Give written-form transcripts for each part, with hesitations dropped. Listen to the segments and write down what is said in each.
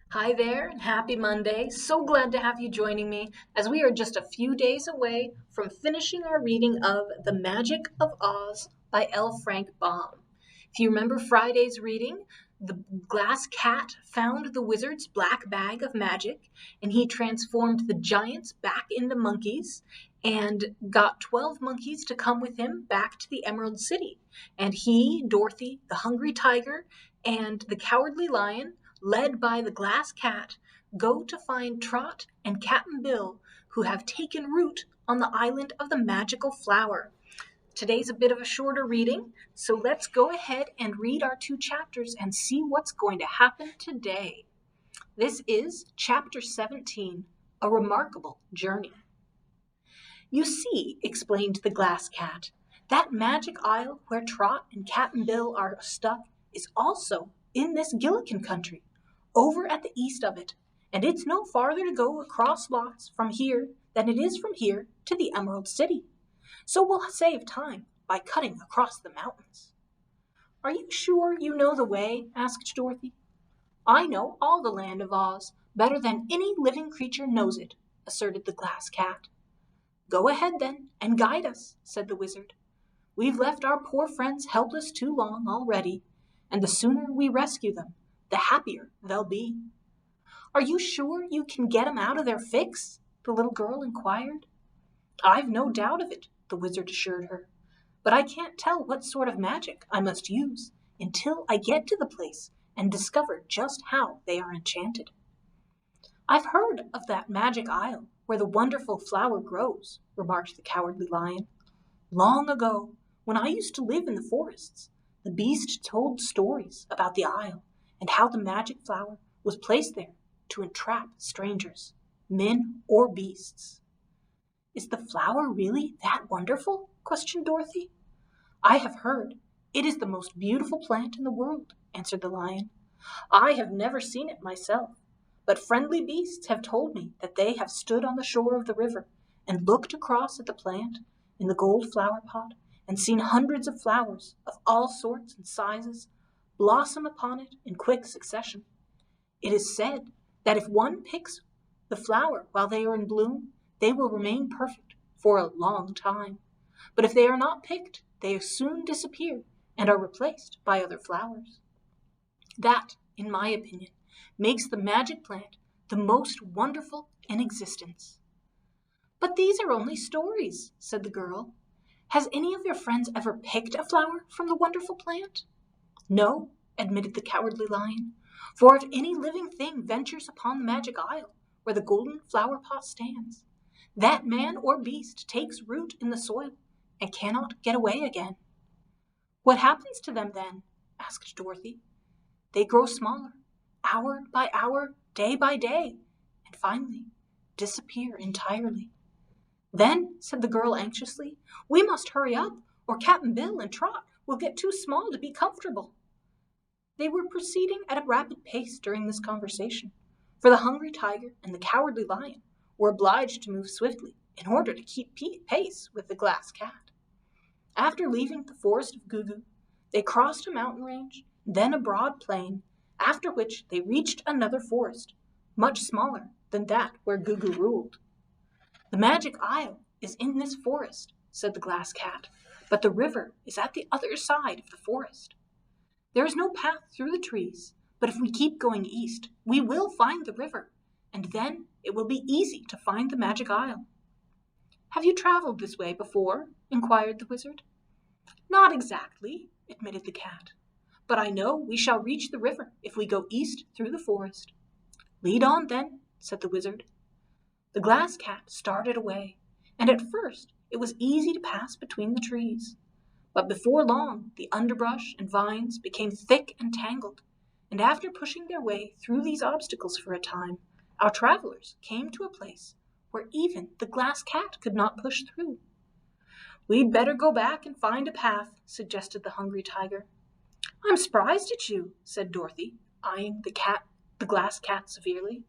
Hi there, and happy Monday. So glad to have you joining me as we are just a few days away from finishing our reading of The Magic of Oz by L. Frank Baum. If you remember Friday's reading, the glass cat found the wizard's black bag of magic, and he transformed the giants back into monkeys and got 12 monkeys to come with him back to the Emerald City. And he, Dorothy, the hungry tiger, and the cowardly lion, led by the glass cat, go to find Trot and Cap'n Bill, who have taken root on the island of the magical flower. Today's a bit of a shorter reading, so let's go ahead and read our two chapters and see what's going to happen today. This is Chapter 17, A Remarkable Journey. You see, explained the glass cat, that magic isle where Trot and Cap'n Bill are stuck is also in this Gillikin country, over at the east of it, and it's no farther to go across lots from here than it is from here to the Emerald City. So we'll save time by cutting across the mountains. Are you sure you know the way? Asked Dorothy. I know all the land of Oz, better than any living creature knows it, asserted the glass cat. Go ahead then, and guide us, said the wizard. We've left our poor friends helpless too long already, and the sooner we rescue them, the happier they'll be. Are you sure you can get 'em out of their fix? The little girl inquired. I've no doubt of it, the wizard assured her, but I can't tell what sort of magic I must use until I get to the place and discover just how they are enchanted. I've heard of that magic isle where the wonderful flower grows, remarked the cowardly lion. Long ago, when I used to live in the forests, the beast told stories about the isle and how the magic flower was placed there to entrap strangers, men or beasts. Is the flower really that wonderful? Questioned Dorothy. I have heard it is the most beautiful plant in the world, answered the lion. I have never seen it myself, but friendly beasts have told me that they have stood on the shore of the river and looked across at the plant in the gold flower pot and seen hundreds of flowers of all sorts and sizes blossom upon it in quick succession. It is said that if one picks the flower while they are in bloom, they will remain perfect for a long time. But if they are not picked, they soon disappear and are replaced by other flowers. That, in my opinion, makes the magic plant the most wonderful in existence. But these are only stories, said the girl. Has any of your friends ever picked a flower from the wonderful plant? No, admitted the cowardly lion, for if any living thing ventures upon the magic isle where the golden flower pot stands, that man or beast takes root in the soil and cannot get away again. What happens to them then? Asked Dorothy. They grow smaller, hour by hour, day by day, and finally disappear entirely. Then, said the girl anxiously, we must hurry up, or Cap'n Bill and Trot will get too small to be comfortable. They were proceeding at a rapid pace during this conversation, for the hungry tiger and the cowardly lion were obliged to move swiftly in order to keep pace with the glass cat. After leaving the forest of Gugu, they crossed a mountain range, then a broad plain, after which they reached another forest, much smaller than that where Gugu ruled. The magic isle is in this forest, said the glass cat, but the river is at the other side of the forest. There is no path through the trees, but if we keep going east, we will find the river, and then it will be easy to find the magic isle. Have you traveled this way before? Inquired the wizard. Not exactly, admitted the cat, but I know we shall reach the river if we go east through the forest. Lead on then, said the wizard. The glass cat started away, and at first it was easy to pass between the trees. But before long the underbrush and vines became thick and tangled, and after pushing their way through these obstacles for a time, our travelers came to a place where even the glass cat could not push through. We'd better go back and find a path, suggested the hungry tiger. I'm surprised at you, said Dorothy, eyeing the glass cat severely.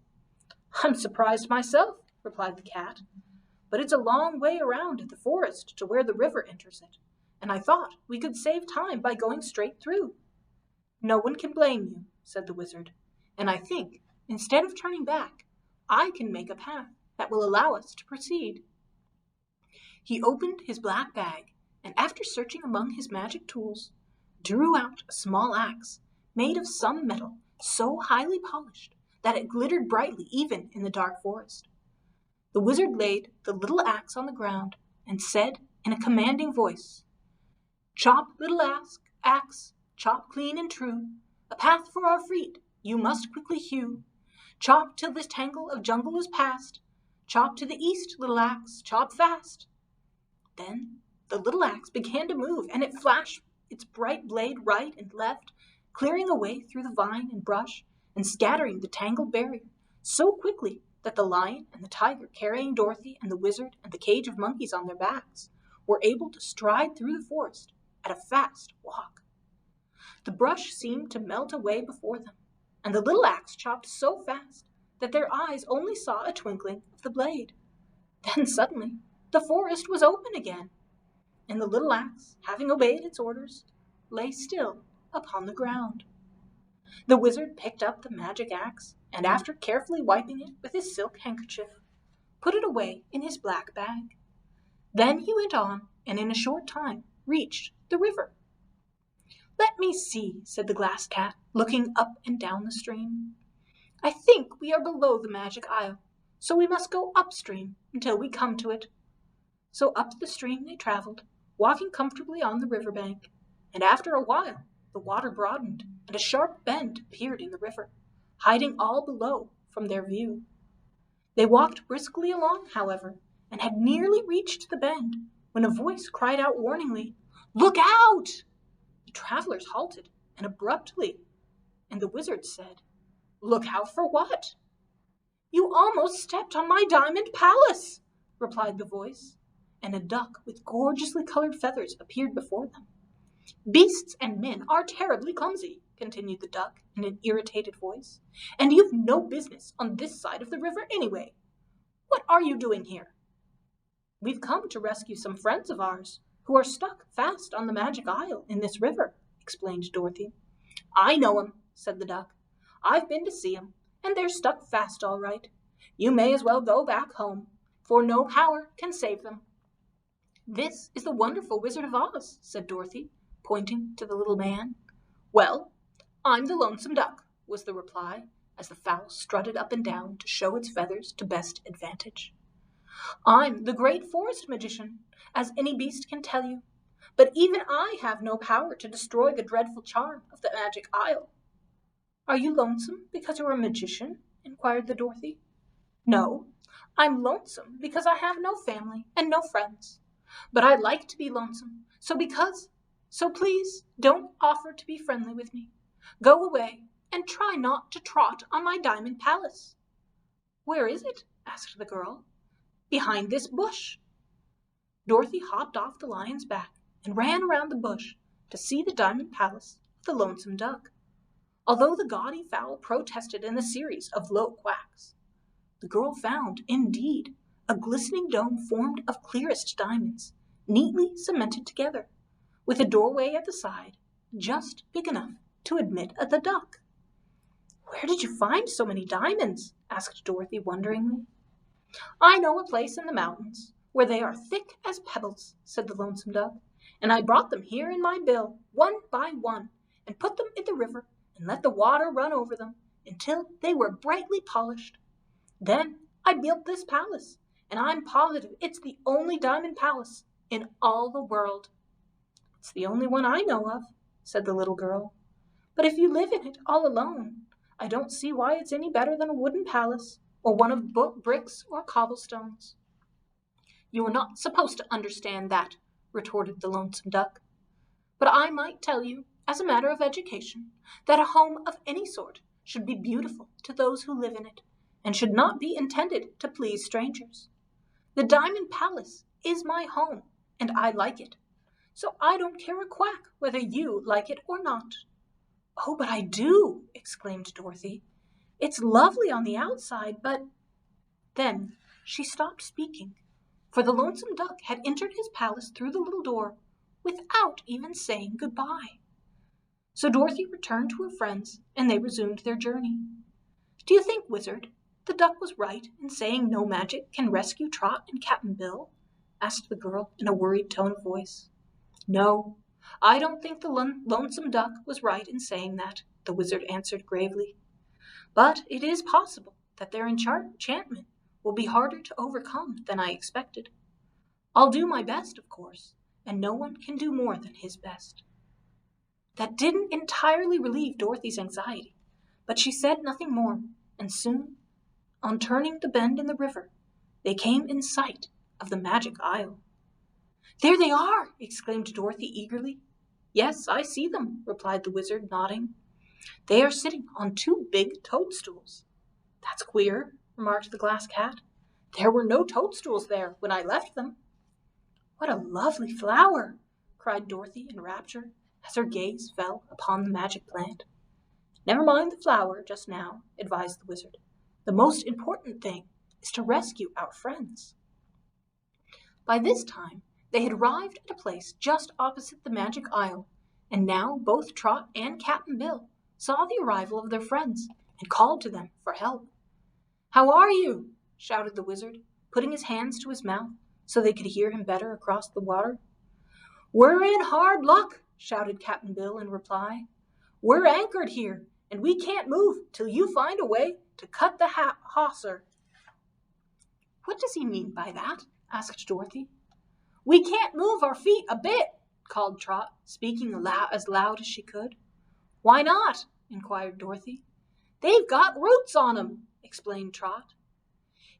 I'm surprised myself, replied the cat, but it's a long way around the forest to where the river enters it, and I thought we could save time by going straight through. No one can blame you, said the wizard, and I think Instead of turning back, I can make a path that will allow us to proceed." He opened his black bag, and after searching among his magic tools, drew out a small axe made of some metal so highly polished that it glittered brightly even in the dark forest. The wizard laid the little axe on the ground and said in a commanding voice, "Chop, little axe, chop clean and true, a path for our feet you must quickly hew. Chop till this tangle of jungle is past, chop to the east, little axe, chop fast." Then the little axe began to move, and it flashed its bright blade right and left, clearing a way through the vine and brush and scattering the tangled barrier so quickly that the lion and the tiger, carrying Dorothy and the wizard and the cage of monkeys on their backs, were able to stride through the forest at a fast walk. The brush seemed to melt away before them, and the little axe chopped so fast that their eyes only saw a twinkling of the blade. Then suddenly the forest was open again, and the little axe, having obeyed its orders, lay still upon the ground. The wizard picked up the magic axe, and after carefully wiping it with his silk handkerchief, put it away in his black bag. Then he went on, and in a short time reached the river. "Let me see," said the glass cat, looking up and down the stream. "I think we are below the magic isle, so we must go upstream until we come to it." So up the stream they traveled, walking comfortably on the river bank, and after a while the water broadened, and a sharp bend appeared in the river, hiding all below from their view. They walked briskly along, however, and had nearly reached the bend, when a voice cried out warningly, "Look out!" The travelers halted, and abruptly, and the wizard said, "Look out for what?" "You almost stepped on my diamond palace," replied the voice, and a duck with gorgeously colored feathers appeared before them. "Beasts and men are terribly clumsy," continued the duck in an irritated voice, "and you've no business on this side of the river anyway. What are you doing here?" "We've come to rescue some friends of ours who are stuck fast on the magic isle in this river," explained Dorothy. "I know 'em," said the duck. "I've been to see 'em, and they're stuck fast all right. You may as well go back home, for no power can save them." "This is the wonderful Wizard of Oz," said Dorothy, pointing to the little man. "Well, I'm the Lonesome Duck," was the reply, as the fowl strutted up and down to show its feathers to best advantage. "I'm the great forest magician, as any beast can tell you, but even I have no power to destroy the dreadful charm of the magic isle." "Are you lonesome because you're a magician?" inquired the Dorothy. "No, I'm lonesome because I have no family and no friends. But I like to be lonesome, so please don't offer to be friendly with me. Go away and try not to trot on my diamond palace." "Where is it?" asked the girl. "Behind this bush." Dorothy hopped off the lion's back and ran around the bush to see the diamond palace of the Lonesome Duck. Although the gaudy fowl protested in a series of low quacks, the girl found, indeed, a glistening dome formed of clearest diamonds, neatly cemented together, with a doorway at the side, just big enough to admit the duck. "Where did you find so many diamonds?" asked Dorothy wonderingly. "I know a place in the mountains where they are thick as pebbles," said the Lonesome Duck, "and I brought them here in my bill, one by one, and put them in the river and let the water run over them until they were brightly polished. Then I built this palace, and I'm positive it's the only diamond palace in all the world." "It's the only one I know of," said the little girl. "But if you live in it all alone, I don't see why it's any better than a wooden palace, or one of bricks or cobblestones." "You are not supposed to understand that," retorted the Lonesome Duck. "But I might tell you, as a matter of education, that a home of any sort should be beautiful to those who live in it, and should not be intended to please strangers. The Diamond Palace is my home, and I like it, so I don't care a quack whether you like it or not." "Oh, but I do!" exclaimed Dorothy. "It's lovely on the outside, but—" Then she stopped speaking, for the Lonesome Duck had entered his palace through the little door without even saying goodbye. So Dorothy returned to her friends, and they resumed their journey. Do you think, Wizard, the duck was right in saying no magic can rescue Trot and Cap'n Bill? Asked the girl in a worried tone of voice. No, I don't think the lonesome duck was right in saying that, the wizard answered gravely. But it is possible that their enchantment will be harder to overcome than I expected. I'll do my best, of course, and no one can do more than his best. That didn't entirely relieve Dorothy's anxiety, but she said nothing more, and soon, on turning the bend in the river, they came in sight of the Magic Isle. There they are! Exclaimed Dorothy eagerly. Yes, I see them, replied the wizard, nodding. They are sitting on 2 big toadstools. That's queer, remarked the Glass Cat. There were no toadstools there when I left them. What a lovely flower, cried Dorothy in rapture, as her gaze fell upon the magic plant. Never mind the flower just now, advised the wizard. The most important thing is to rescue our friends. By this time, they had arrived at a place just opposite the Magic Isle, and now both Trot and Cap'n Bill saw the arrival of their friends and called to them for help. How are you? Shouted the wizard, putting his hands to his mouth so they could hear him better across the water. We're in hard luck, shouted Cap'n Bill in reply. We're anchored here, and we can't move till you find a way to cut the hawser. What does he mean by that? Asked Dorothy. We can't move our feet a bit, called Trot, speaking as loud as she could. Why not? Inquired Dorothy. They've got roots on 'em, explained Trot.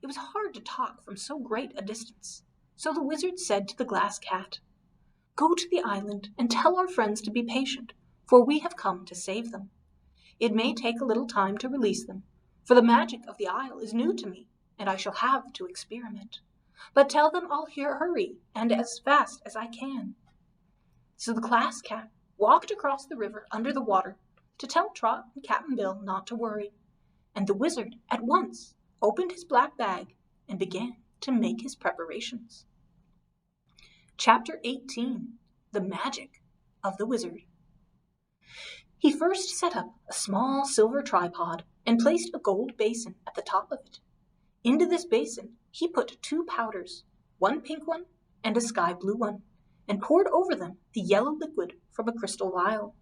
It was hard to talk from so great a distance, so the wizard said to the Glass Cat, Go to the island and tell our friends to be patient, for we have come to save them. It may take a little time to release them, for the magic of the isle is new to me, and I shall have to experiment. But tell them I'll hurry, and as fast as I can. So the Glass Cat walked across the river under the water to tell Trot and Cap'n Bill not to worry, and the wizard at once opened his black bag and began to make his preparations. Chapter 18. The Magic of the Wizard. He first set up a small silver tripod and placed a gold basin at the top of it. Into this basin he put 2 powders, 1 pink one and a sky blue one, and poured over them the yellow liquid from a crystal vial.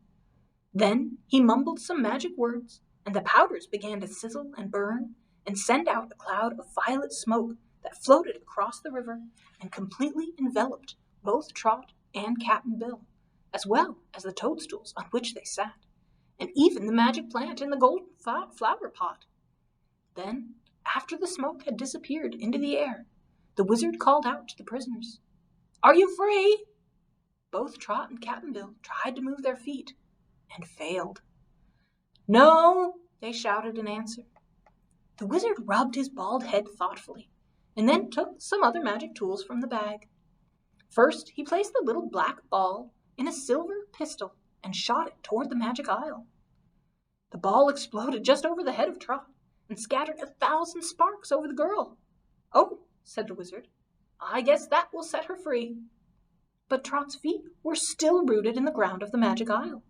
Then he mumbled some magic words, and the powders began to sizzle and burn and send out a cloud of violet smoke that floated across the river and completely enveloped both Trot and Cap'n Bill, as well as the toadstools on which they sat, and even the magic plant in the golden flower pot. Then, after the smoke had disappeared into the air, the wizard called out to the prisoners, Are you free? Both Trot and Cap'n Bill tried to move their feet and failed. No, they shouted in answer. The wizard rubbed his bald head thoughtfully and then took some other magic tools from the bag. First, he placed the little black ball in a silver pistol and shot it toward the Magic Isle. The ball exploded just over the head of Trot and scattered 1,000 sparks over the girl. Oh, said the wizard, I guess that will set her free. But Trot's feet were still rooted in the ground of the Magic Isle,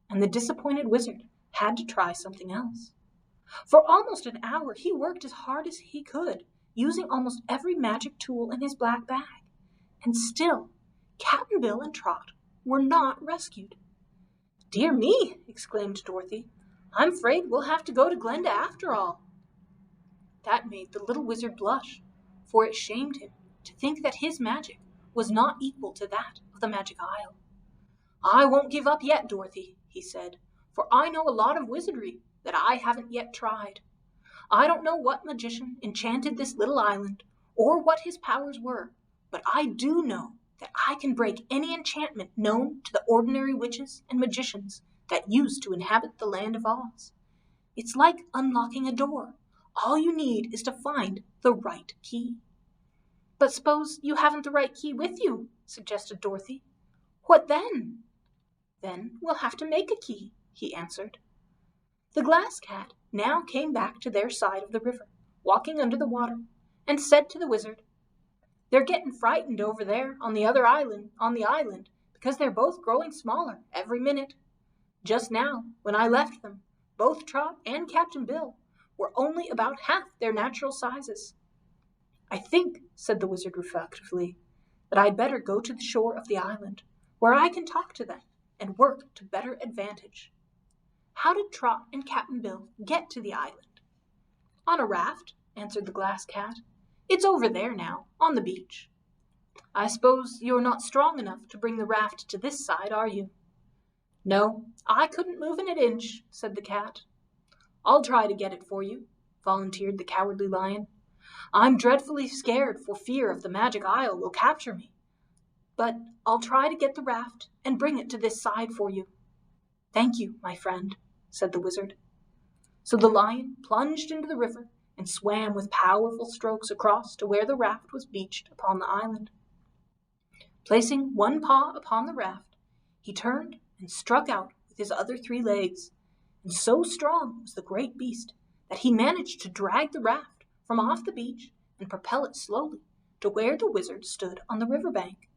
and the disappointed wizard had to try something else. For almost an hour he worked as hard as he could, using almost every magic tool in his black bag, and still Cap'n Bill and Trot were not rescued. Dear me, exclaimed Dorothy, I'm afraid we'll have to go to Glenda after all. That made the little wizard blush, for it shamed him to think that his magic was not equal to that of the Magic Isle. I won't give up yet, Dorothy, he said, for I know a lot of wizardry that I haven't yet tried. I don't know what magician enchanted this little island, or what his powers were, but I do know that I can break any enchantment known to the ordinary witches and magicians that used to inhabit the land of Oz. It's like unlocking a door. All you need is to find the right key. But suppose you haven't the right key with you, suggested Dorothy. What then? Then we'll have to make a key, he answered. The Glass Cat now came back to their side of the river, walking under the water, and said to the wizard, They're getting frightened over there on the island, because they're both growing smaller every minute. Just now, when I left them, both Trot and Cap'n Bill were only about half their natural sizes. "I think," said the wizard reflectively, "that I'd better go to the shore of the island, where I can talk to them and work to better advantage." "How did Trot and Cap'n Bill get to the island?" "On a raft," answered the Glass Cat. "It's over there now, on the beach." "I suppose you're not strong enough to bring the raft to this side, are you?" "No, I couldn't move it an inch," said the cat. "I'll try to get it for you," volunteered the Cowardly Lion. "I'm dreadfully scared for fear of the Magic Isle will capture me. But I'll try to get the raft and bring it to this side for you." "Thank you, my friend," said the wizard. So the lion plunged into the river and swam with powerful strokes across to where the raft was beached upon the island. Placing one paw upon the raft, he turned and struck out with his other 3 legs, and so strong was the great beast that he managed to drag the raft from off the beach and propel it slowly to where the wizard stood on the river bank.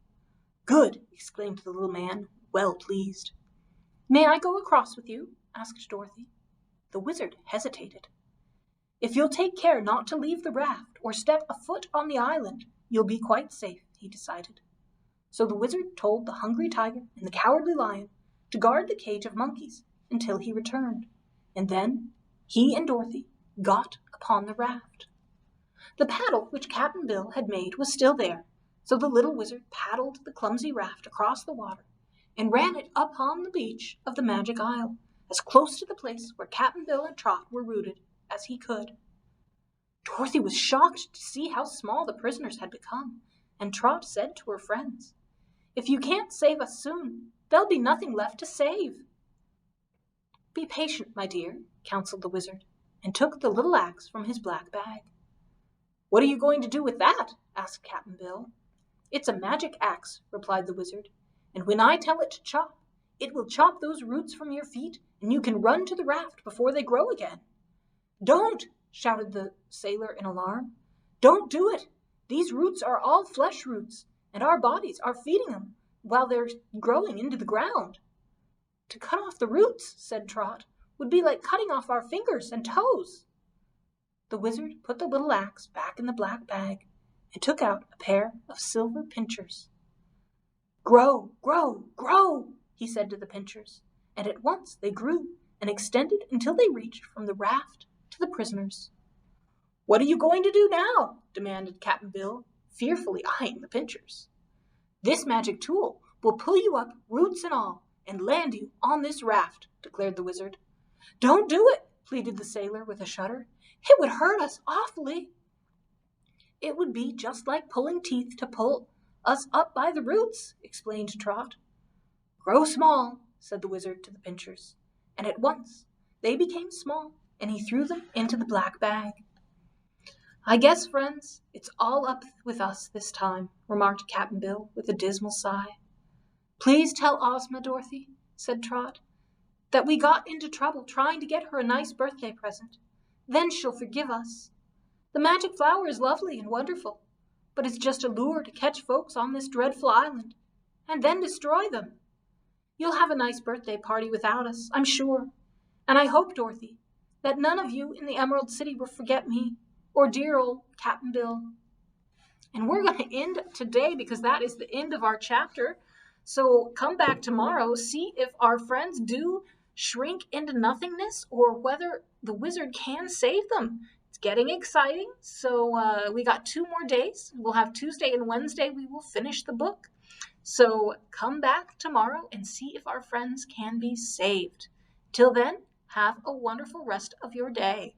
"Good!" exclaimed the little man, well pleased. "May I go across with you?" asked Dorothy. The wizard hesitated. "If you'll take care not to leave the raft or step a foot on the island, you'll be quite safe," he decided. So the wizard told the Hungry Tiger and the Cowardly Lion to guard the cage of monkeys until he returned, and then he and Dorothy got upon the raft. The paddle which Cap'n Bill had made was still there, so the little wizard paddled the clumsy raft across the water and ran it upon the beach of the Magic Isle, as close to the place where Cap'n Bill and Trot were rooted as he could. Dorothy was shocked to see how small the prisoners had become, and Trot said to her friends, "If you can't save us soon, there'll be nothing left to save." "Be patient, my dear," counseled the wizard, and took the little axe from his black bag. "What are you going to do with that?" asked Cap'n Bill. "It's a magic axe," replied the wizard, "and when I tell it to chop, it will chop those roots from your feet, and you can run to the raft before they grow again." "Don't!" shouted the sailor in alarm. "Don't do it! These roots are all flesh roots, and our bodies are feeding them while they're growing into the ground." "To cut off the roots," said Trot, "would be like cutting off our fingers and toes." The wizard put the little axe back in the black bag and took out a pair of silver pincers. "Grow, grow, grow," he said to the pincers, and at once they grew and extended until they reached from the raft to the prisoners. "What are you going to do now?" demanded Cap'n Bill, fearfully eyeing the pincers. "This magic tool will pull you up, roots and all, and land you on this raft," declared the wizard. "Don't do it," pleaded the sailor with a shudder. "It would hurt us awfully." "It would be just like pulling teeth to pull us up by the roots," explained Trot. "Grow small," said the wizard to the pincers, and at once they became small, and he threw them into the black bag. "I guess, friends, it's all up with us this time," remarked Cap'n Bill with a dismal sigh. "Please tell Ozma, Dorothy," said Trot, "that we got into trouble trying to get her a nice birthday present. Then she'll forgive us. The magic flower is lovely and wonderful, but it's just a lure to catch folks on this dreadful island and then destroy them. You'll have a nice birthday party without us, I'm sure, and I hope, Dorothy, that none of you in the Emerald City will forget me or dear old Cap'n Bill." And we're going to end today because that is the end of our chapter. So come back tomorrow, see if our friends do shrink into nothingness or whether the wizard can save them. It's getting exciting. So we got 2 more days. We'll have Tuesday and Wednesday. We will finish the book. So come back tomorrow and see if our friends can be saved. Till then, have a wonderful rest of your day.